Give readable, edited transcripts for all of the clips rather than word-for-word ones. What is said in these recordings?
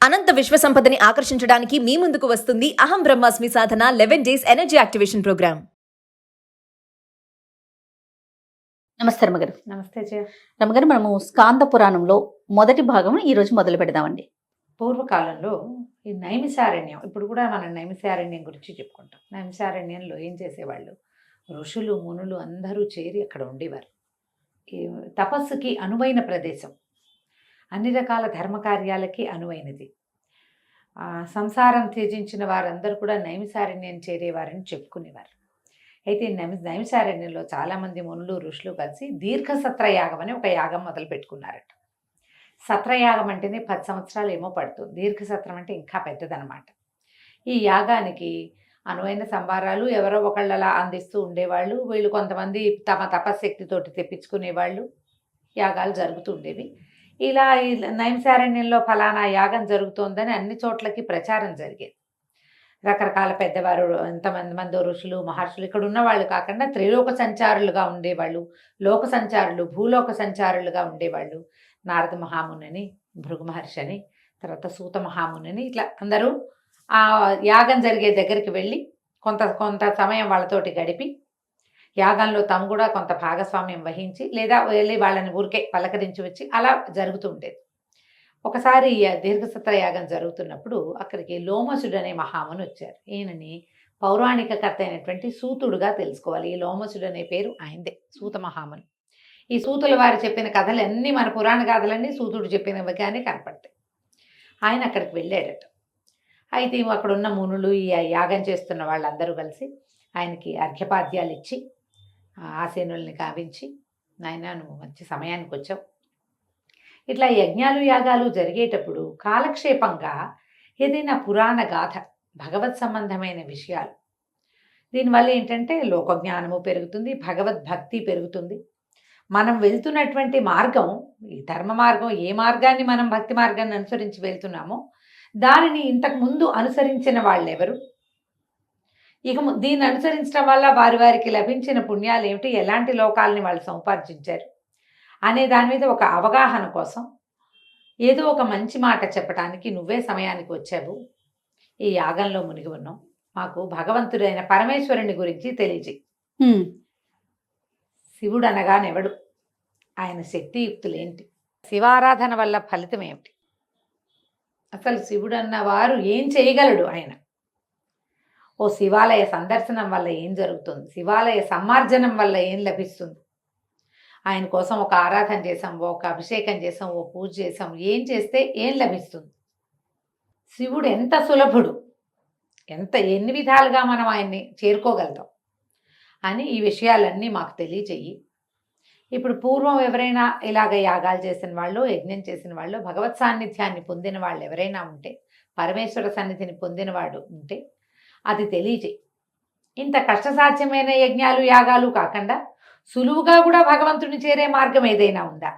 అనంత విశ్వ సంపదని ఆకర్షించడానికి మీ ముందుకు వస్తుంది అహం బ్రహ్మాస్మి సాధన 11 డేస్ ఎనర్జీ యాక్టివేషన్ ప్రోగ్రామ్. నమస్తే రమ్మగారు. నమస్తే జయ. రమ్మగారు, మనము స్కాంద పురాణంలో మొదటి భాగం ఈ రోజు మొదలు పెడదామండి. పూర్వకాలంలో ఈ నైమిసారణ్యం, ఇప్పుడు కూడా మనం నైమిసారణ్యం గురించి చెప్పుకుంటాం. నైమిసారణ్యంలో ఏం చేసేవాళ్ళు, ఋషులు మునులు అందరూ చేరి అక్కడ ఉండేవారు. ఈ తపస్సుకి అనువైన ప్రదేశం, అన్ని రకాల ధర్మకార్యాలకి అనువైనది. సంసారం త్యజించిన వారందరూ కూడా నైమిసారణ్యం చేరేవారని చెప్పుకునేవారు. అయితే నైమిసారణ్యంలో చాలామంది మునులు ఋషులు కలిసి దీర్ఘ సత్రయాగం అని ఒక యాగం మొదలు పెట్టుకున్నారట. సత్రయాగం అంటేనే 10 సంవత్సరాలు ఏమో పడుతుంది, దీర్ఘ సత్రం అంటే ఇంకా పెద్దదనమాట. ఈ యాగానికి అనువైన సంభారాలు ఎవరో ఒకళ్ళలా అందిస్తూ ఉండేవాళ్ళు. వీళ్ళు కొంతమంది తమ తపశక్తితోటి తెప్పించుకునేవాళ్ళు. యాగాలు జరుగుతూ ఉండేవి. ఇలా ఈ నైమిసారణ్యంలో ఫలానా యాగం జరుగుతోందని అన్ని చోట్లకి ప్రచారం జరిగేది. రకరకాల పెద్దవారు, ఎంతమంది ఋషులు మహర్షులు ఇక్కడ ఉన్నవాళ్ళు కాకుండా త్రిలోక సంచారులుగా ఉండేవాళ్ళు, లోక సంచారులు, భూలోక సంచారులుగా ఉండేవాళ్ళు. నారద మహాముని, భృగు మహర్షి అని, తర్వాత సూత మహాముని, ఇట్లా అందరూ ఆ యాగం జరిగే దగ్గరికి వెళ్ళి కొంత సమయం వాళ్ళతోటి గడిపి యాగంలో తాము కూడా కొంత భాగస్వామ్యం వహించి లేదా వెళ్ళి వాళ్ళని ఊరికే పలకరించి వచ్చి అలా జరుగుతూ ఉండేది. ఒకసారి దీర్ఘసత్ర యాగం జరుగుతున్నప్పుడు అక్కడికి లోమసుడు అనే మహాముని వచ్చారు. ఈయనని పౌరాణిక కర్త అయినటువంటి సూతుడుగా తెలుసుకోవాలి. ఈ లోమసుడు అనే పేరు ఆయనదే, సూత మహాముని. ఈ సూతుల వారు చెప్పిన కథలు అన్నీ, మన పురాణ కథలన్నీ సూతుడు చెప్పినవిగానే కనపడతాయి. ఆయన అక్కడికి వెళ్ళాడట. అయితే అక్కడ ఉన్న మునులు, ఈ యాగం చేస్తున్న వాళ్ళందరూ కలిసి ఆయనకి అర్ఘ్యపాద్యాలు ఇచ్చి ఆసీనుల్ని కావించి, నాయన నువ్వు మంచి సమయానికి వచ్చావు. ఇట్లా యజ్ఞాలు యాగాలు జరిగేటప్పుడు కాలక్షేపంగా ఏదైనా పురాణ గాథ, భగవత్ సంబంధమైన విషయాలు, దీనివల్ల ఏంటంటే లోకజ్ఞానము పెరుగుతుంది, భగవద్భక్తి పెరుగుతుంది. మనం వెళ్తున్నటువంటి మార్గం, ఈ ధర్మ మార్గం, ఏ మార్గాన్ని మనం భక్తి మార్గాన్ని అనుసరించి వెళ్తున్నామో దానిని ఇంతకు ముందు అనుసరించిన వాళ్ళెవరు, ఇక దీన్ని అనుసరించడం వల్ల వారికి లభించిన పుణ్యాలు ఏమిటి, ఎలాంటి లోకాలని వాళ్ళు సముపార్జించారు అనే దాని మీద ఒక అవగాహన కోసం ఏదో ఒక మంచి మాట చెప్పడానికి నువ్వే సమయానికి వచ్చావు. ఈ యాగంలో మునిగి ఉన్నాం, మాకు భగవంతుడైన పరమేశ్వరుని గురించి తెలియజేయి. శివుడు అనగానెవడు, ఆయన శక్తియుక్తులేంటి, శివారాధన వల్ల ఫలితం ఏమిటి, అసలు శివుడు అన్నవారు ఏం చేయగలడు, ఆయన ఓ శివాలయ సందర్శనం వల్ల ఏం జరుగుతుంది, శివాలయ సమ్మార్జనం వల్ల ఏం లభిస్తుంది, ఆయన కోసం ఒక ఆరాధన చేసాం, ఒక అభిషేకం చేసాం, ఓ పూజ చేసాం, ఏం చేస్తే ఏం లభిస్తుంది, శివుడు ఎంత సులభుడు, ఎన్ని విధాలుగా మనం ఆయన్ని చేరుకోగలుగుతాం అని ఈ విషయాలన్నీ మాకు తెలియజేయి. ఇప్పుడు పూర్వం ఎవరైనా ఇలాగ యాగాలు చేసిన వాళ్ళు, యజ్ఞం చేసిన వాళ్ళు, భగవత్ సాన్నిధ్యాన్ని పొందిన వాళ్ళు ఎవరైనా ఉంటే, పరమేశ్వర సన్నిధిని పొందినవాడు ఉంటే అది తెలియజేయి. ఇంత కష్టసాధ్యమైన యజ్ఞాలు యాగాలు కాకుండా సులువుగా కూడా భగవంతుని చేరే మార్గం ఏదైనా ఉందా,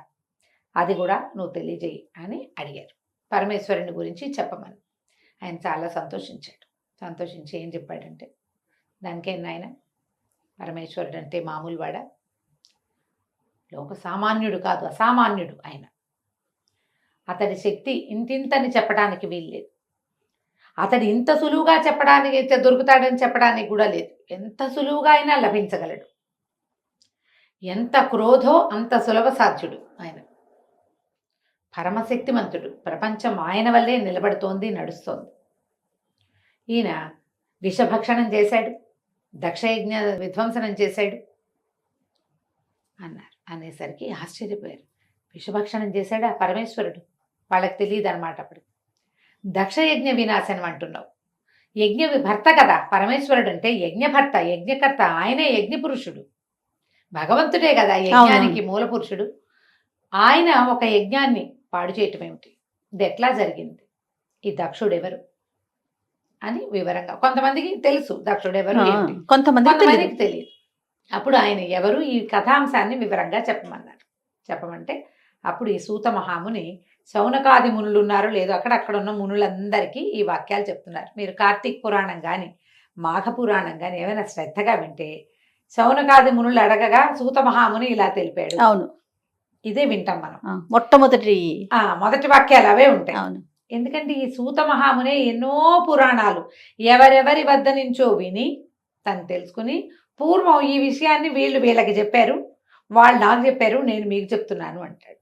అది కూడా నువ్వు తెలియజేయి అని అడిగారు. పరమేశ్వరుని గురించి చెప్పమని. ఆయన చాలా సంతోషించాడు. సంతోషించి ఏం చెప్పాడంటే, దానికేం నాయన, పరమేశ్వరుడు అంటే మామూలు వాడా, లోక సామాన్యుడు కాదు, అసామాన్యుడు ఆయన. అతడి శక్తి ఇంతింతని చెప్పడానికి వీల్లేదు. అతడు ఇంత సులువుగా చెప్పడానికి అయితే దొరుకుతాడని చెప్పడానికి కూడా లేదు. ఎంత సులువుగా అయినా లభించగలడు. ఎంత క్రోధో అంత సులభ సాధ్యుడు ఆయన. పరమశక్తిమంతుడు. ప్రపంచం ఆయన వల్లే నిలబడుతోంది, నడుస్తోంది. ఈయన విషభక్షణం చేశాడు, దక్షయజ్ఞ విధ్వంసనం చేశాడు అన్నారు. అనేసరికి ఆశ్చర్యపోయారు. విషభక్షణం చేశాడా పరమేశ్వరుడు? వాళ్ళకి తెలియదు అనమాట. అప్పుడు దక్షయజ్ఞ వినాశనం అంటున్నావు. యజ్ఞ భర్త కదా పరమేశ్వరుడు అంటే, యజ్ఞభర్త, యజ్ఞకర్త, ఆయనే యజ్ఞ పురుషుడు, భగవంతుడే కదా యజ్ఞానికి మూల పురుషుడు. ఆయన ఒక యజ్ఞాన్ని పాడు చేయటం ఏమిటి, ఇది ఎట్లా జరిగింది, ఈ దక్షుడెవరు అని వివరంగా, కొంతమందికి తెలుసు దక్షుడెవరు, కొంతమందికి తెలియదు. అప్పుడు ఆయన ఎవరు, ఈ కథాంశాన్ని వివరంగా చెప్పమన్నారు. చెప్పమంటే అప్పుడు ఈ సూత మహాముని శౌనకాది మునులు ఉన్నారు లేదో అక్కడ ఉన్న మునులందరికీ ఈ వాక్యాలు చెప్తున్నారు. మీరు కార్తీక పురాణం కానీ మాఘ పురాణం కానీ ఏమైనా శ్రద్ధగా వింటే, శౌనకాది మునులు అడగగా సూత మహాముని ఇలా తెలిపాడు. అవును, ఇదే వింటాం మనం. మొట్టమొదటి వాక్యాలు అవే ఉంటాయి. అవును. ఎందుకంటే ఈ సూత మహామునే ఎన్నో పురాణాలు ఎవరెవరి వద్ద నుంచో విని తను తెలుసుకుని పూర్వం ఈ విషయాన్ని వీళ్ళకి చెప్పారు, వాళ్ళు నాకు చెప్పారు, నేను మీకు చెప్తున్నాను అంటాడు.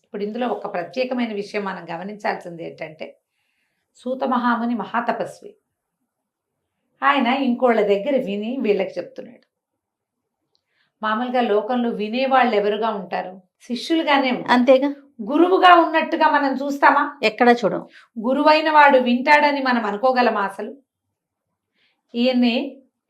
ఇప్పుడు ఇందులో ఒక ప్రత్యేకమైన విషయం మనం గమనించాల్సింది ఏంటంటే, సూత మహాముని మహాతపస్వి. ఆయన ఇంకోళ్ళ దగ్గర విని వీళ్ళకి చెప్తున్నాడు. మామూలుగా లోకంలో వినేవాళ్ళు ఎవరుగా ఉంటారు? శిష్యులుగానే ఉంటారు. అంతేగా, గురువుగా ఉన్నట్టుగా మనం చూస్తామా? ఎక్కడ చూడం. గురువైన వాడు వింటాడని మనం అనుకోగలమా అసలు? ఈయన్ని,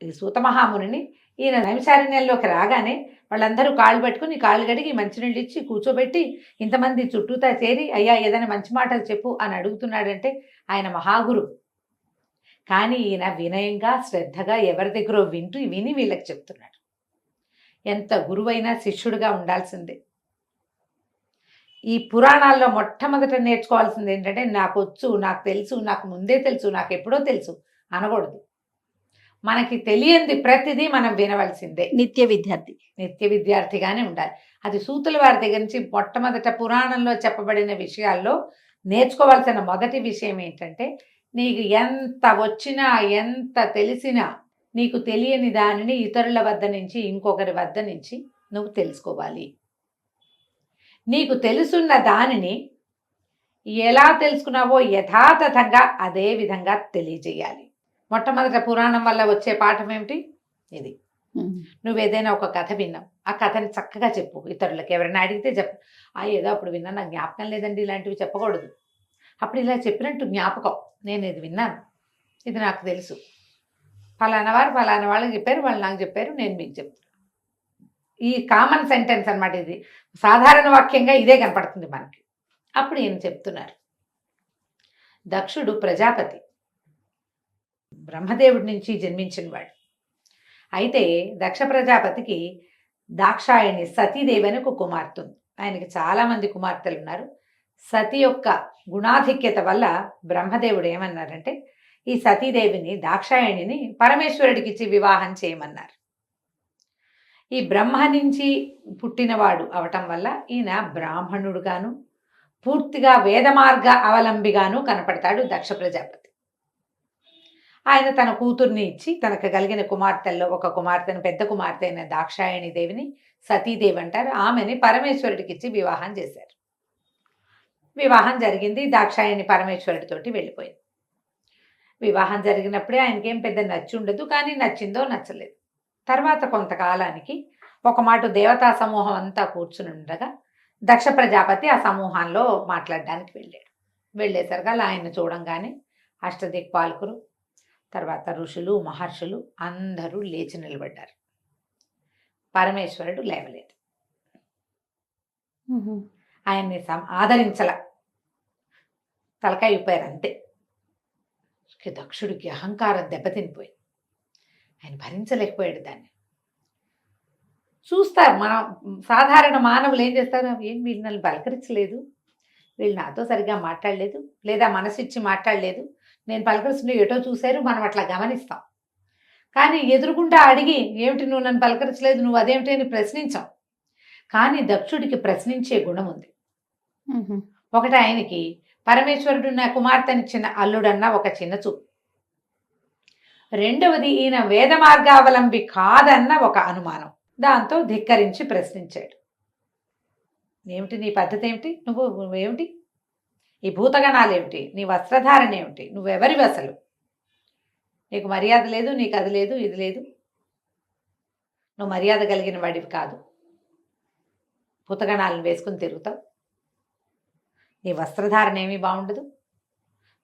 ఈ సూత మహామునిని, ఈయన నైమిషారణ్యంలోకి రాగానే వాళ్ళందరూ కాళ్ళు పట్టుకుని కాళ్ళు గడిగి మంచినీళ్ళు ఇచ్చి కూర్చోబెట్టి ఇంతమంది చుట్టూతా చేరి అయ్యా ఏదైనా మంచి మాటలు చెప్పు అని అడుగుతున్నాడంటే ఆయన మహాగురు. కానీ ఈయన వినయంగా శ్రద్ధగా ఎవరి దగ్గర విని వీళ్ళకి చెప్తున్నాడు. ఎంత గురువైనా శిష్యుడిగా ఉండాల్సిందే. ఈ పురాణాల్లో మొట్టమొదట నేర్చుకోవాల్సింది ఏంటంటే, నాకు వచ్చు, నాకు తెలుసు, నాకు ముందే తెలుసు, నాకు ఎప్పుడో తెలుసు అనకూడదు. మనకి తెలియంది ప్రతిదీ మనం వినవలసిందే. నిత్య విద్యార్థి, నిత్య విద్యార్థిగానే ఉండాలి. అది సూతుల వారి దగ్గర నుంచి మొట్టమొదట పురాణంలో చెప్పబడిన విషయాల్లో నేర్చుకోవాల్సిన మొదటి విషయం ఏంటంటే, నీకు ఎంత వచ్చినా ఎంత తెలిసినా నీకు తెలియని దానిని ఇతరుల వద్ద నుంచి ఇంకొకరి వద్ద నుంచి నువ్వు తెలుసుకోవాలి. నీకు తెలుసున్న దానిని ఎలా తెలుసుకున్నావో యథాతథంగా అదే విధంగా తెలియజేయాలి. మొట్టమొదట పురాణం వల్ల వచ్చే పాఠం ఏమిటి? ఇది. నువ్వేదైనా ఒక కథ విన్నావు, ఆ కథని చక్కగా చెప్పు ఇతరులకు. ఎవరైనా అడిగితే చెప్పు, ఏదో అప్పుడు విన్నా, నాకు జ్ఞాపకం లేదండి, ఇలాంటివి చెప్పకూడదు. అప్పుడు ఇలా చెప్పినట్టు జ్ఞాపకం, నేను ఇది విన్నాను, ఇది నాకు తెలుసు, ఫలానా వారు ఫలానా వాళ్ళకి చెప్పారు, వాళ్ళు నాకు చెప్పారు, నేను మీకు చెప్తాను. ఈ కామన్ సెంటెన్స్ అన్నమాట. ఇది సాధారణ వాక్యంగా ఇదే కనపడుతుంది మనకి. అప్పుడు ఈయన చెప్తున్నారు, దక్షుడు ప్రజాపతి, బ్రహ్మదేవుడి నుంచి జన్మించిన వాడు. అయితే దక్ష ప్రజాపతికి దాక్షాయణి సతీదేవి అని ఒక కుమార్తె ఉంది. ఆయనకి చాలామంది కుమార్తెలు ఉన్నారు. సతి యొక్క గుణాధిక్యత వల్ల బ్రహ్మదేవుడు ఏమన్నారంటే, ఈ సతీదేవిని దాక్షాయణిని పరమేశ్వరుడికి ఇచ్చి వివాహం చేయమన్నారు. ఈ బ్రహ్మ నుంచి పుట్టినవాడు అవటం వల్ల ఈయన బ్రాహ్మణుడుగాను పూర్తిగా వేదమార్గ అవలంబిగాను కనపడతాడు దక్ష ప్రజాపతి. ఆయన తన కూతుర్ని ఇచ్చి తనకు కలిగిన కుమార్తెల్లో ఒక కుమార్తెను, పెద్ద కుమార్తె అయిన దాక్షాయణి దేవిని సతీదేవి అంటారు, ఆమెని పరమేశ్వరుడికి ఇచ్చి వివాహం చేశారు. వివాహం జరిగింది. దాక్షాయణి పరమేశ్వరుడితోటి వెళ్ళిపోయింది. వివాహం జరిగినప్పుడే ఆయనకేం పెద్ద నచ్చి ఉండదు, కానీ నచ్చిందో నచ్చలేదు. తర్వాత కొంతకాలానికి ఒక మాట దేవతా సమూహం అంతా కూర్చుని ఉండగా దక్ష ప్రజాపతి ఆ సమూహంలో మాట్లాడడానికి వెళ్ళాడు. వెళ్ళేసరిగా ఆయన చూడంగానే అష్టదిక్పాలకులు, తర్వాత ఋషులు, మహర్షులు అందరూ లేచి నిలబడ్డారు. పరమేశ్వరుడు లేవలేదు. ఆయన్ని ఆదరించల, తలకాయ ఊపారు అంతే. దక్షుడికి అహంకారం దెబ్బతినిపోయింది. ఆయన భరించలేకపోయాడు దాన్ని. చూస్తారు మనం, సాధారణ మానవులు ఏం చేస్తారు, ఏం వీళ్ళు నన్ను పలకరించలేదు, వీళ్ళు నాతో సరిగ్గా మాట్లాడలేదు, లేదా మనసిచ్చి మాట్లాడలేదు, నేను పలకరిస్తుంటే ఎటో చూశారు, మనం అట్లా గమనిస్తాం. కానీ ఎదురుకుంటా అడిగి ఏమిటి నువ్వు నన్ను పలకరించలేదు, నువ్వు అదేమిటి అని ప్రశ్నించాం. కానీ దక్షుడికి ప్రశ్నించే గుణం ఉంది. ఒకటి, ఆయనకి పరమేశ్వరుడు నా కుమార్తెనిచ్చిన అల్లుడన్న ఒక చిన్న చూపు. రెండవది, ఈయన వేద మార్గావలంబి కాదన్న ఒక అనుమానం. దాంతో ధిక్కరించి ప్రశ్నించాడు. ఏమిటి నీ పద్ధతి ఏమిటి, నువ్వేమిటి, ఈ భూతగణాలు ఏమిటి, నీ వస్త్రధారణ ఏమిటి, నువ్వెవరివి అసలు, నీకు మర్యాద లేదు, నీకు అది లేదు, ఇది లేదు, నువ్వు మర్యాద కలిగిన వాడివి కాదు, భూతగణాలను వేసుకుని తిరుగుతావు, నీ వస్త్రధారణ ఏమీ బాగుండదు,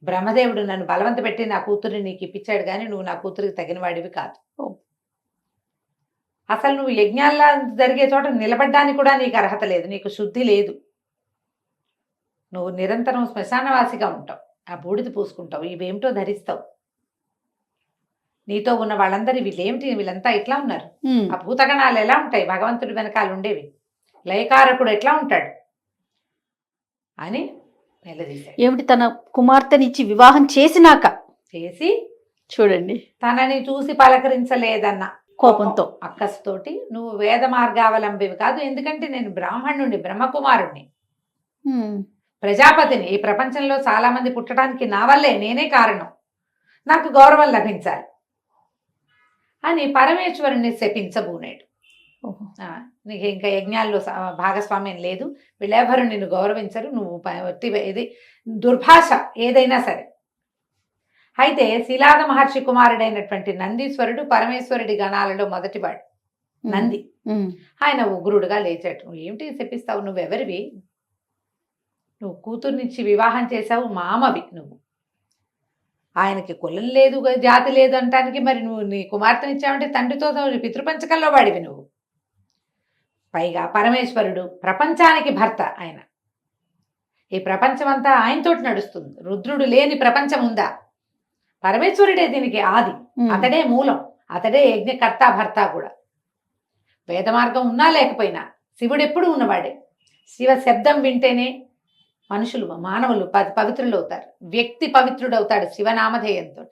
బ్రహ్మదేవుడు నన్ను బలవంత పెట్టి నా కూతురిని నీకు ఇప్పించాడు, కానీ నువ్వు నా కూతురికి తగిన వాడివి కాదు, అసలు నువ్వు యజ్ఞాల్లో జరిగే చోట నిలబడ్డానికి కూడా నీకు అర్హత లేదు, నీకు శుద్ధి లేదు, నువ్వు నిరంతరం శ్మశానవాసిగా ఉంటావు, ఆ బూడిద పూసుకుంటావు, ఇవేమిటో ధరిస్తావు, నీతో ఉన్న వాళ్ళందరూ వీళ్ళేమిటి, వీళ్ళంతా ఇట్లా ఉన్నారు, ఆ భూతగణాలు ఎలా ఉంటాయి, భగవంతుడి వెనకాల ఉండేవి, లయకారకుడు ఎట్లా ఉంటాడు అని నిలదీశాడు. ఏమిటి, తన కుమార్తెనిచ్చి వివాహం చేసినాక చేసి చూడండి, తనని చూసి పలకరించలేదన్న కోపంతో, అక్కస్తోటి నువ్వు వేద మార్గావలంబివి కాదు, ఎందుకంటే నేను బ్రాహ్మణుడిని, బ్రహ్మకుమారుణ్ణి, ప్రజాపతిని, ఈ ప్రపంచంలో చాలామంది పుట్టడానికి నా వల్లే, నేనే కారణం, నాకు గౌరవం లభించాలి అని పరమేశ్వరుణ్ణి శపించబూనాడు. ఓహో. నీకు ఇంకా యజ్ఞాల్లో భాగస్వామ్యం లేదు, వీళ్ళెవరు నిన్ను గౌరవించరు, నువ్వు ఇది దుర్భాష ఏదైనా సరే. అయితే శిలాద మహర్షి కుమారుడైనటువంటి నందీశ్వరుడు పరమేశ్వరుడి గణాలలో మొదటివాడు నంది. ఆయన ఉగ్రుడుగా లేచాడు. నువ్వు ఏమిటి శపిస్తావు, నువ్వెవరివి, నువ్వు కూతుర్నిచ్చి వివాహం చేశావు, మామవి నువ్వు, ఆయనకి కులం లేదు జాతి లేదు అంటానికి మరి నువ్వు నీ కుమార్తెనిచ్చావంటే తండ్రితో పితృపంచకంలో వాడివి నువ్వు. పైగా పరమేశ్వరుడు ప్రపంచానికి భర్త, ఆయన ఈ ప్రపంచమంతా ఆయనతోటి నడుస్తుంది. రుద్రుడు లేని ప్రపంచం ఉందా? పరమేశ్వరుడే దీనికి ఆది, అతడే మూలం, అతడే యజ్ఞకర్త భర్త కూడా. వేద మార్గం ఉన్నా లేకపోయినా శివుడు ఎప్పుడు ఉన్నవాడే. శివ శబ్దం వింటేనే మనుషులు మానవులు పవిత్రులు అవుతారు, వ్యక్తి పవిత్రుడు అవుతాడు శివనామధేయంతో.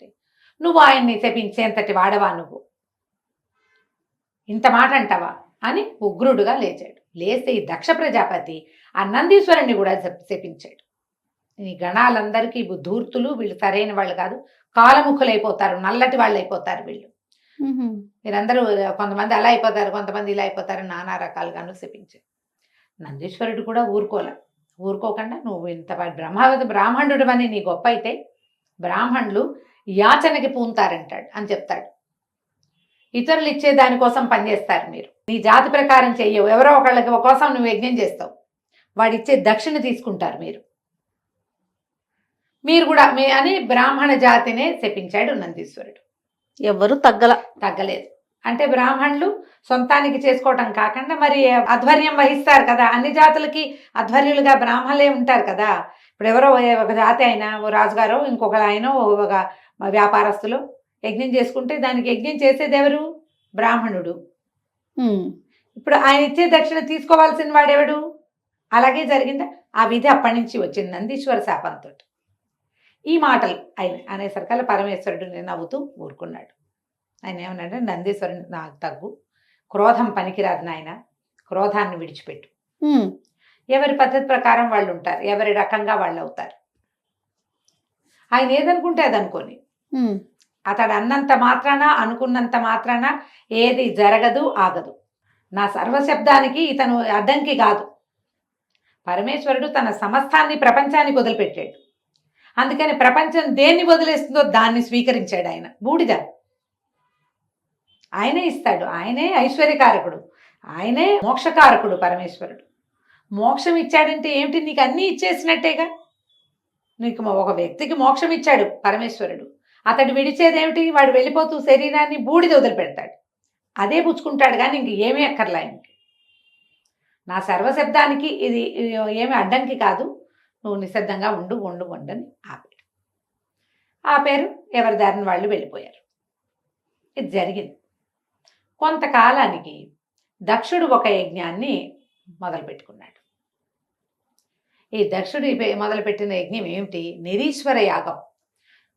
నువ్వు ఆయన్ని శపించేంతటి వాడవా నువ్వు, ఇంత మాట అంటావా అని ఉగ్రుడుగా లేచాడు. లేస్తే ఈ దక్ష ప్రజాపతి ఆ నందీశ్వరుణ్ణి కూడా శపించాడు. ఈ గణాలందరికీ ధూర్తులు, వీళ్ళు సరైన వాళ్ళు కాదు, కాలముఖులైపోతారు, నల్లటి వాళ్ళు అయిపోతారు వీళ్ళు, మీరందరూ కొంతమంది అలా అయిపోతారు, కొంతమంది ఇలా అయిపోతారు, నానా రకాలుగాను శపించారు. నందీశ్వరుడు కూడా ఊరుకోకుండా నువ్వు ఇంత బ్రాహ్మణుడు అని నీ గొప్ప అయితే బ్రాహ్మణులు యాచనకి పూంతారంటాడు అని చెప్తాడు. ఇతరులు ఇచ్చే దానికోసం పనిచేస్తారు, మీరు నీ జాతి ప్రకారం చెయ్యవు, ఎవరో ఒకళ్ళకి కోసం నువ్వు యజ్ఞం చేస్తావు, వాడిచ్చే దక్షిణ తీసుకుంటారు మీరు కూడా అని బ్రాహ్మణ జాతినే శపించాడు నందీశ్వరుడు. ఎవరు తగ్గలేదు. అంటే బ్రాహ్మణులు సొంతానికి చేసుకోవటం కాకుండా మరి ఆధ్వర్యం వహిస్తారు కదా, అన్ని జాతులకి ఆధ్వర్యులుగా బ్రాహ్మణులే ఉంటారు కదా. ఇప్పుడు ఎవరో ఒక జాతి అయినా, ఓ రాజుగారో ఇంకొక ఆయన ఒక వ్యాపారస్తులు యజ్ఞం చేసుకుంటే దానికి యజ్ఞం చేసేది ఎవరు? బ్రాహ్మణుడు. ఇప్పుడు ఆయన ఇచ్చే దక్షిణ తీసుకోవాల్సిన వాడెవడు? అలాగే జరిగిందా? ఆ విధి అప్పటి నుంచి వచ్చింది నందీశ్వర శాపంతో. ఈ మాటలు ఆయన అనేసరికల్లా పరమేశ్వరుడు నవ్వుతూ ఊరుకున్నాడు. ఆయన ఏమన్నాడంటే, నందీశ్వరుని నాకు తగ్గు, క్రోధం పనికిరాదు నాయన, క్రోధాన్ని విడిచిపెట్టు. ఎవరి పద్ధతి ప్రకారం వాళ్ళు ఉంటారు, ఎవరి రకంగా వాళ్ళు అవుతారు. ఆయన ఏదనుకుంటే అది అనుకోని, అతడు అన్నంత మాత్రాన, అనుకున్నంత మాత్రాన ఏది జరగదు, ఆగదు. నా సర్వశబ్దానికి ఇతను అడ్డంకి కాదు. పరమేశ్వరుడు తన సమస్తాన్ని ప్రపంచానికి వదిలిపెట్టాడు. అందుకని ప్రపంచం దేన్ని వదిలేస్తుందో దాన్ని స్వీకరించాడు ఆయన. బూడిద ఆయనే ఇస్తాడు, ఆయనే ఐశ్వర్యకారకుడు, ఆయనే మోక్షకారకుడు పరమేశ్వరుడు. మోక్షం ఇచ్చాడంటే ఏమిటి? నీకు అన్నీ ఇచ్చేసినట్టేగా. నీకు ఒక వ్యక్తికి మోక్షం ఇచ్చాడు పరమేశ్వరుడు, అతడు విడిచేదేమిటి? వాడు వెళ్ళిపోతూ శరీరాన్ని బూడిద వదిలిపెడతాడు, అదే పుచ్చుకుంటాడు, కానీ ఇంక ఏమీ అక్కర్లా ఆయనకి. నా సర్వశబ్దానికి ఇది ఏమి అడ్డంకి కాదు, నువ్వు నిశ్శబ్దంగా ఉండు అని ఆపారు. ఎవరి దారిని వాళ్ళు వెళ్ళిపోయారు. ఇది జరిగింది. కొంతకాలానికి దక్షుడు ఒక యజ్ఞాన్ని మొదలుపెట్టుకున్నాడు. ఈ దక్షుడు మొదలుపెట్టిన యజ్ఞం ఏమిటి? నిరీశ్వర యాగం.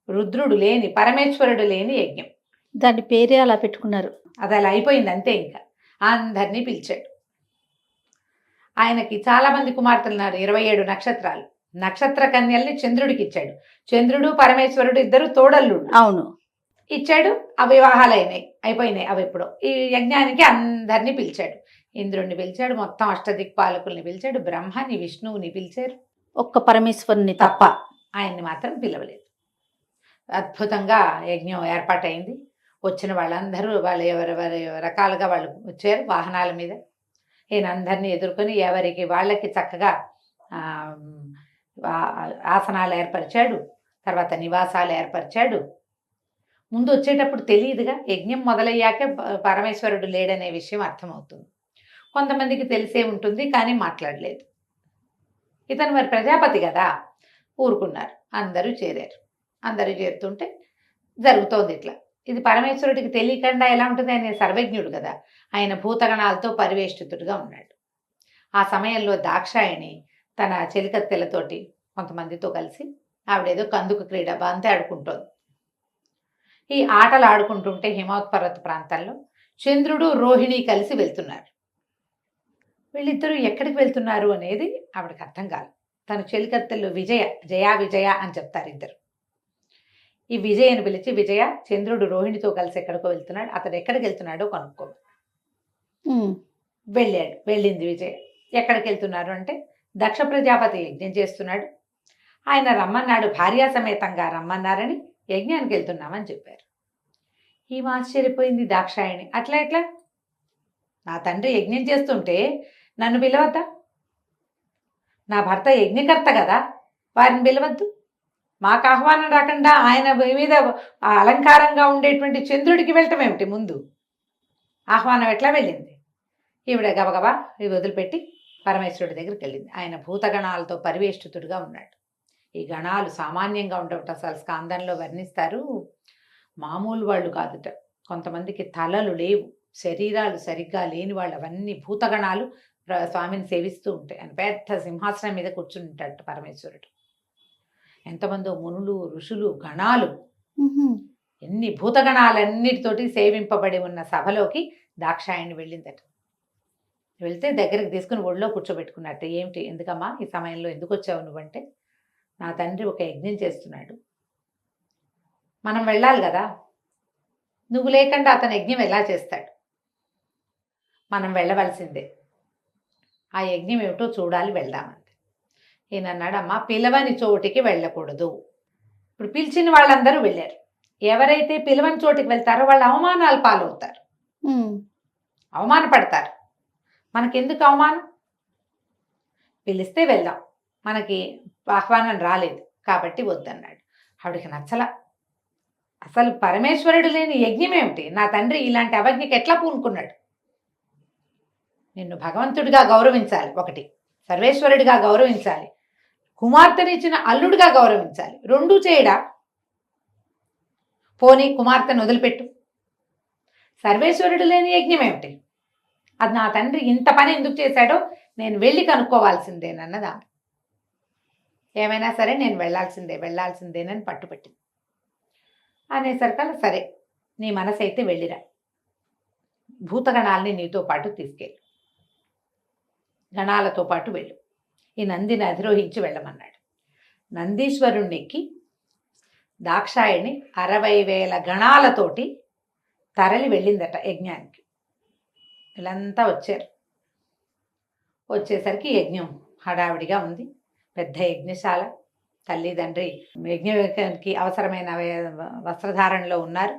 రుద్రుడు లేని, పరమేశ్వరుడు లేని యజ్ఞం. దాని పేరే అలా పెట్టుకున్నారు. అది అలా అయిపోయింది అంతే. ఇంకా అందరినీ పిలిచాడు. ఆయనకి చాలామంది కుమార్తెలు ఉన్నారు, 27 నక్షత్రాలు. నక్షత్ర కన్యల్ని చంద్రుడికి ఇచ్చాడు. చంద్రుడు పరమేశ్వరుడు ఇద్దరు తోడల్లుడు. అవును, ఇచ్చాడు. ఆ వివాహాలు అయిపోయినాయి. అవి ఇప్పుడు ఈ యజ్ఞానికి అందరినీ పిలిచాడు. ఇంద్రుడిని పిలిచాడు, మొత్తం అష్టదిక్పాలకుల్ని పిలిచాడు, బ్రహ్మని, విష్ణువుని పిలిచారు, ఒక్క పరమేశ్వరుని తప్ప ఆయన్ని మాత్రం పిలవలేదు. అద్భుతంగా యజ్ఞం ఏర్పాటైంది. వచ్చిన వాళ్ళందరూ వాళ్ళు ఎవరెవరి రకాలుగా వాళ్ళు వచ్చారు వాహనాల మీద. ఈయనందరినీ ఎదుర్కొని ఎవరికి వాళ్ళకి చక్కగా ఆసనాలు ఏర్పరిచాడు, తర్వాత నివాసాలు ఏర్పరిచాడు. ముందు వచ్చేటప్పుడు తెలియదుగా, యజ్ఞం మొదలయ్యాకే పరమేశ్వరుడు లేడనే విషయం అర్థమవుతుంది. కొంతమందికి తెలిసే ఉంటుంది, కానీ మాట్లాడలేదు. ఇతను మరి ప్రజాపతి కదా, ఊరుకున్నారు. అందరూ చేరారు. అందరూ చేరుతుంటే జరుగుతోంది ఇట్లా. ఇది పరమేశ్వరుడికి తెలియకుండా ఎలా ఉంటుంది? ఆయన సర్వజ్ఞుడు కదా, ఆయన భూతగణాలతో పరివేష్టితుడుగా ఉన్నాడు. ఆ సమయంలో దాక్షాయణి తన చెలికత్తెలతోటి కొంతమందితో కలిసి ఆవిడేదో కందుకు క్రీడ బంతి ఆడుకుంటోంది. ఈ ఆటలు ఆడుకుంటుంటే హిమవత్పర్వత ప్రాంతాల్లో చంద్రుడు రోహిణి కలిసి వెళ్తున్నారు. వీళ్ళిద్దరూ ఎక్కడికి వెళ్తున్నారు అనేది ఆవిడకి అర్థం కాదు. తన చెలికత్తెల్లో విజయ అని చెప్తారు ఇద్దరు. ఈ విజయని పిలిచి, విజయ, చంద్రుడు రోహిణితో కలిసి ఎక్కడికో వెళ్తున్నాడు, అతడు ఎక్కడికి వెళ్తున్నాడో కనుక్కో. వెళ్ళింది విజయ. ఎక్కడికి వెళ్తున్నారు అంటే, దక్ష ప్రజాపతి యజ్ఞం చేస్తున్నాడు, ఆయన రమ్మన్నాడు, భార్యా సమేతంగా రమ్మన్నారని యజ్ఞానికి వెళ్తున్నామని చెప్పారు. ఈమె ఆశ్చర్యపోయింది దాక్షాయణి. అట్లా ఎట్లా? నా తండ్రి యజ్ఞం చేస్తుంటే నన్ను పిలవద్దా? నా భర్త యజ్ఞకర్త కదా, వారిని పిలవద్దు? మాకు ఆహ్వానం రాకుండా ఆయన మీద అలంకారంగా ఉండేటువంటి చంద్రుడికి వెళ్ళటం ఏమిటి? ముందు ఆహ్వానం ఎట్లా వెళ్ళింది? ఈవిడ గబగబా ఇవి వదిలిపెట్టి పరమేశ్వరుడి దగ్గరికి వెళ్ళింది. ఆయన భూతగణాలతో పరివేష్టితుడుగా ఉన్నాడు. ఈ గణాలు సామాన్యంగా ఉండవట, అసలు స్కాందంలో వర్ణిస్తారు. మామూలు వాళ్ళు కాదుట. కొంతమందికి తలలు లేవు, శరీరాలు సరిగ్గా లేని వాళ్ళు, అవన్నీ భూతగణాలు స్వామిని సేవిస్తూ ఉంటాయి. ఆయన పెద్ద సింహాసనం మీద కూర్చుని ఉంటాడు పరమేశ్వరుడు. ఎంతమందో మునులు, ఋషులు, గణాలు, ఎన్ని భూతగణాలన్నిటితోటి సేవింపబడి ఉన్న సభలోకి దాక్షాయణి వెళ్ళిందట. వెళ్తే దగ్గరికి తీసుకుని ఒళ్ళో కూర్చోబెట్టుకున్నట్టు. ఏమిటి, ఎందుకమ్మా ఈ సమయంలో ఎందుకు వచ్చావు నువ్వంటే, నా తండ్రి ఒక యజ్ఞం చేస్తున్నాడు, మనం వెళ్ళాలి కదా, నువ్వు లేకుండా అతను యజ్ఞం ఎలా చేస్తాడు, మనం వెళ్ళవలసిందే, ఆ యజ్ఞం ఏమిటో చూడాలి, వెళ్దామంటే. ఈయన అన్నాడు, అమ్మా పిలవని చోటికి వెళ్ళకూడదు. ఇప్పుడు పిలిచిన వాళ్ళందరూ వెళ్ళారు. ఎవరైతే పిలవని చోటికి వెళ్తారో వాళ్ళు అవమానాలు పాలవుతారు, అవమానపడతారు. మనకెందుకు అవమానం? పిలిస్తే వెళ్దాం, మనకి ఆహ్వానం రాలేదు కాబట్టి వద్దన్నాడు. ఆవిడికి నచ్చల. అసలు పరమేశ్వరుడు లేని యజ్ఞం ఏమిటి? నా తండ్రి ఇలాంటి అవజ్ఞకి ఎట్లా పూనుకున్నాడు? నిన్ను భగవంతుడిగా గౌరవించాలి, ఒకటి సర్వేశ్వరుడిగా గౌరవించాలి, కుమార్తెనిచ్చిన అల్లుడిగా గౌరవించాలి, రెండూ చేయడా? పోనీ కుమార్తెను వదిలిపెట్టు, సర్వేశ్వరుడు లేని యజ్ఞం ఏమిటి? అది నా తండ్రి ఇంత పని ఎందుకు చేశాడో నేను వెళ్ళి కనుక్కోవాల్సిందేనన్నది ఆమె. ఏమైనా సరే నేను వెళ్ళాల్సిందేనని పట్టుపట్టింది. అనేసరికల్లా సరే, నీ మనసు అయితే వెళ్ళిరా, భూతగణాలని నీతో పాటు తీసుకెళ్ళు, గణాలతో పాటు వెళ్ళు, ఈ నందిని అధిరోహించి వెళ్ళమన్నాడు. నందీశ్వరుణ్ణి ఎక్కి దాక్షాయణి 60,000 గణాలతోటి తరలి వెళ్ళిందట యజ్ఞానికి. వీళ్ళంతా వచ్చారు. వచ్చేసరికి యజ్ఞం హడావిడిగా ఉంది. పెద్ద యజ్ఞశాల, తల్లిదండ్రి యజ్ఞానికి అవసరమైన వస్త్రధారణలో ఉన్నారు.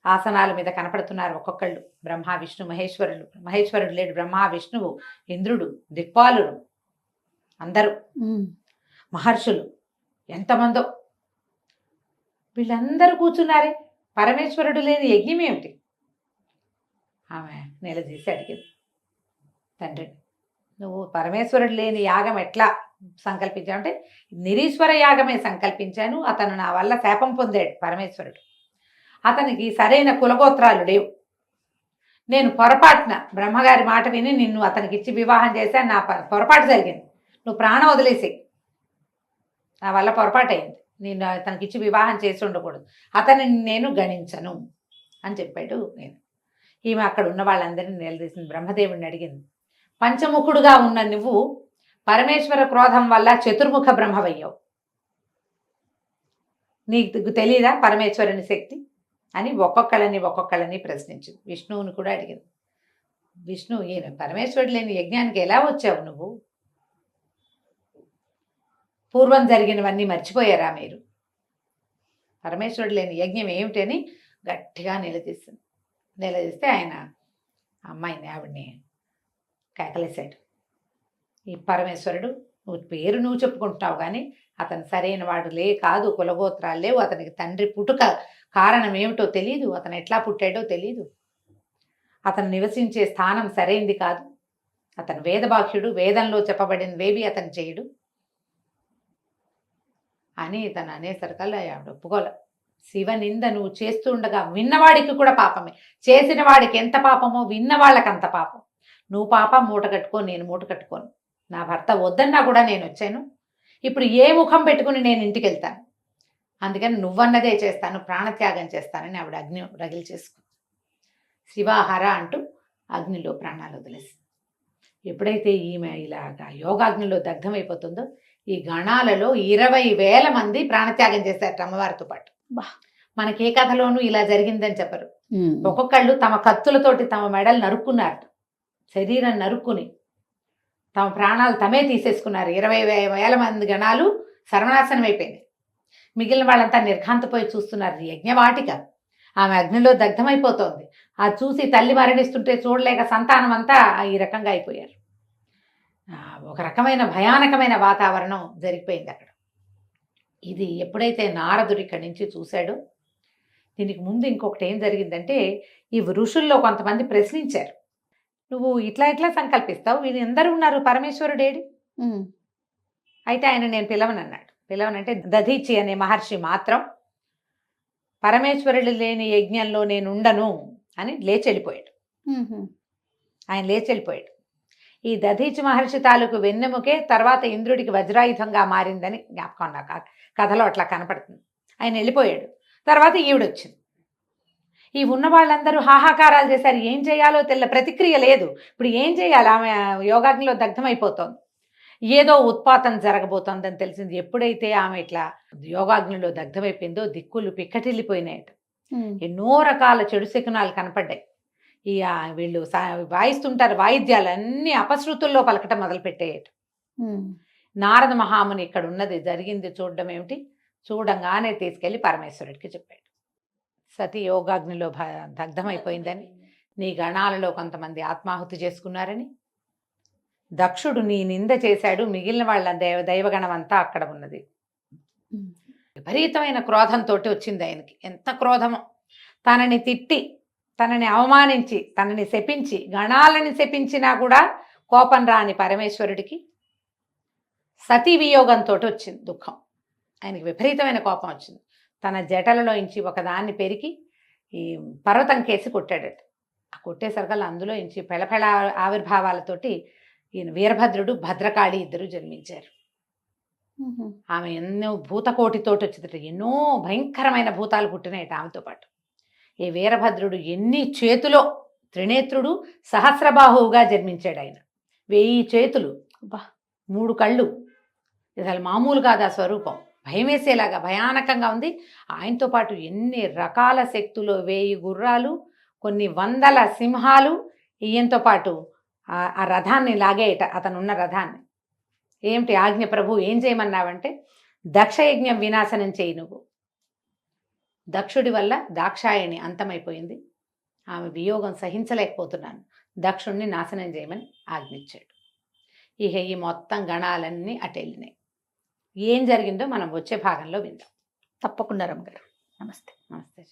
ఆసనాల మీద కనపడుతున్నారు ఒక్కొక్కళ్ళు. బ్రహ్మ విష్ణు మహేశ్వరులు, మహేశ్వరుడు లేడు, బ్రహ్మ విష్ణువు, ఇంద్రుడు, దిక్పాలుడు, అందరూ మహర్షులు, ఎంతమందో. వీళ్ళందరూ కూర్చున్నారే, పరమేశ్వరుడు లేని యజ్ఞం ఏమిటి? ఆమె నిలదీసి అడిగింది తండ్రిని, నువ్వు పరమేశ్వరుడు లేని యాగం ఎట్లా సంకల్పించావు అంటే, నిరీశ్వర యాగమే సంకల్పించాను. అతను నా వల్ల శాపం పొందాడు పరమేశ్వరుడు. అతనికి సరైన కులగోత్రాలు లేవు. నేను పొరపాటున బ్రహ్మగారి మాట విని నిన్ను అతనికి ఇచ్చి వివాహం చేశాను. నా పొరపాటు జరిగింది, నువ్వు ప్రాణం వదిలేసి, నా వల్ల పొరపాటు అయింది, నేను అతనికి ఇచ్చి వివాహం చేసి ఉండకూడదు, అతనిని నేను గణించను అని చెప్పాడు. నేను ఈమె అక్కడ ఉన్న వాళ్ళందరినీ నిలదీసింది. బ్రహ్మదేవుడిని అడిగింది, పంచముఖుడుగా ఉన్న నువ్వు పరమేశ్వర క్రోధం వల్ల చతుర్ముఖ బ్రహ్మవయ్యావు, నీకు తెలీదా పరమేశ్వరుని శక్తి అని ఒక్కొక్కళ్ళని ప్రశ్నించింది. విష్ణువుని కూడా అడిగింది. విష్ణు, ఈయన పరమేశ్వరుడు లేని యజ్ఞానికి ఎలా వచ్చావు నువ్వు? పూర్వం జరిగినవన్నీ మర్చిపోయారా మీరు? పరమేశ్వరుడు లేని యజ్ఞం ఏమిటని గట్టిగా నిలదీస్తే ఆయన అమ్మాయిని, ఆవిడ్ని కేకలేశాడు. ఈ పరమేశ్వరుడు, నువ్వు చెప్పుకుంటున్నావు కానీ అతను సరైన వాడు కాదు, కులగోత్రాలు లేవు, అతనికి తండ్రి పుట్టుక కారణం ఏమిటో తెలీదు, అతను ఎట్లా పుట్టాడో తెలీదు, అతను నివసించే స్థానం సరైంది కాదు, అతను వేదబాహ్యుడు, వేదంలో చెప్పబడినవేవి అతను చేయడు అని తను అనేసరికల్లా ఆవిడ ఒప్పుకోలే. శివనింద నువ్వు చేస్తూ ఉండగా విన్నవాడికి కూడా పాపమే, చేసిన వాడికి ఎంత పాపమో విన్నవాళ్ళకి అంత పాపం. నువ్వు పాపం మూట కట్టుకో, నేను మూట కట్టుకోను. నా భర్త వద్దన్నా కూడా నేను వచ్చాను, ఇప్పుడు ఏ ముఖం పెట్టుకుని నేను ఇంటికి వెళ్తాను, అందుకని నువ్వన్నదే చేస్తాను, ప్రాణత్యాగం చేస్తానని ఆవిడ అగ్ని రగిలి చేసుకుంది. శివాహార అంటూ అగ్నిలో ప్రాణాలు వదిలేసి, ఎప్పుడైతే ఈమె ఇలాగా యోగాగ్నిలో దగ్ధమైపోతుందో ఈ గణాలలో 20,000 మంది ప్రాణత్యాగం చేశారు అమ్మవారితో పాటు. బా. మనకి ఏ కథలోనూ ఇలా జరిగిందని చెప్పరు. ఒక్కొక్కళ్ళు తమ కత్తులతోటి తమ మెడలు నరుక్కున్నారు, శరీరం నరుక్కుని తమ ప్రాణాలు తమే తీసేసుకున్నారు. 20,000 మంది గణాలు సర్వనాశనం అయిపోయింది. మిగిలిన వాళ్ళంతా నిర్ఘాంతపోయి చూస్తున్నారు. యజ్ఞవాటిక ఆమె అగ్నిలో దగ్ధమైపోతోంది. అది చూసి తల్లి మరణిస్తుంటే చూడలేక సంతానం అంతా ఈ రకంగా అయిపోయారు. ఒక రకమైన భయానకమైన వాతావరణం జరిగిపోయింది అక్కడ. ఇది ఎప్పుడైతే నారదుడు ఇక్కడి నుంచి చూశాడో, దీనికి ముందు ఇంకొకటి ఏం జరిగిందంటే, ఈ ఋషుల్లో కొంతమంది ప్రశ్నించారు, నువ్వు ఇట్లా ఎట్లా సంకల్పిస్తావు, వీళ్ళు ఎందరూ ఉన్నారు, పరమేశ్వరుడేడి? అయితే ఆయన నేను పిలవనన్నాడు. పిలవనంటే దధీచి అనే మహర్షి మాత్రం పరమేశ్వరుడు లేని యజ్ఞంలో నేను ఉండను అని లేచి వెళ్ళిపోయాడు. ఆయన లేచి వెళ్ళిపోయాడు. ఈ దధీచి మహర్షి తాలూకు వెన్నెముకే తర్వాత ఇంద్రుడికి వజ్రాయుధంగా మారిందని జ్ఞాపకం నాకు కథలో అట్లా కనపడుతుంది. ఆయన వెళ్ళిపోయాడు. తర్వాత ఈవిడొచ్చింది. ఈ ఉన్న వాళ్ళందరూ హాహాకారాలు చేశారు. ఏం చేయాలో ప్రతిక్రియ లేదు. ఇప్పుడు ఏం చేయాలి? ఆమె యోగాగ్నిలో దగ్ధమైపోతోంది. ఏదో ఉత్పాతం జరగబోతోందని తెలిసింది. ఎప్పుడైతే ఆమె ఇట్లా యోగాగ్నిలో దగ్ధమైపోయిందో దిక్కులు పిక్కటిల్లిపోయినాయట. ఎన్నో రకాల చెడు శకునాలు కనపడ్డాయి. ఈ వీళ్ళు వాయిస్తుంటారు వాయిద్యాలన్నీ అపశృతుల్లో పలకటం మొదలుపెట్టాయట. నారద మహాముని ఇక్కడ ఉన్నది జరిగింది చూడడం ఏమిటి, చూడంగానే తీసుకెళ్లి పరమేశ్వరుడికి చెప్పాడు. సతీ యోగాగ్నిలో దగ్ధమైపోయిందని, నీ గణాలలో కొంతమంది ఆత్మాహుతి చేసుకున్నారని, దక్షుడు నీ నింద చేశాడు, మిగిలిన వాళ్ళ దైవగణం అంతా అక్కడ ఉన్నది. విపరీతమైన క్రోధంతో వచ్చింది ఆయనకి. ఎంత క్రోధమో! తనని తిట్టి, తనని అవమానించి, తనని శపించి, గణాలని శపించినా కూడా కోపం రాని పరమేశ్వరుడికి సతీ వియోగంతో వచ్చింది దుఃఖం. ఆయనకి విపరీతమైన కోపం వచ్చింది. తన జటలలో ఇంచి ఒకదాన్ని పెరికి ఈ పర్వతం కేసి కొట్టాడట. ఆ కొట్టేసరికల్లా అందులో ఇంచి పెళపెళ ఆవిర్భావాలతోటి ఈయన వీరభద్రుడు, భద్రకాళి ఇద్దరు జన్మించారు. ఆమె ఎన్నో భూతకోటితోటి వచ్చిందట. ఎన్నో భయంకరమైన భూతాలు పుట్టినాయట ఆమెతో పాటు. ఈ వీరభద్రుడు ఎన్ని చేతులో, త్రినేత్రుడు, సహస్రబాహువుగా జన్మించాడు ఆయన. 1000 చేతులు, 3 కళ్ళు. అసలు మామూలు కాదు ఆ స్వరూపం. భయం వేసేలాగా భయానకంగా ఉంది. ఆయనతో పాటు ఎన్ని రకాల శక్తులు, 1000 గుర్రాలు, కొన్ని 100 సింహాలు ఈయంతో పాటు ఆ రథాన్ని లాగేయట, అతనున్న రథాన్ని. ఏమిటి ఆజ్ఞ ప్రభు, ఏం చేయమన్నావంటే, దక్షయజ్ఞం వినాశనం చేయి నువ్వు. దక్షుడి వల్ల దాక్షాయణి అంతమైపోయింది. ఆమె వియోగం సహించలేకపోతున్నాను, దక్షుణ్ణి నాశనం చేయమని ఆజ్ఞించాడు. ఇక ఈ మొత్తం గణాలన్నీ అటెళ్ళినాయి. ఏం జరిగిందో మనం వచ్చే భాగంలో విందాం. తప్పకుండా రమ్మ గారు. నమస్తే. నమస్తే.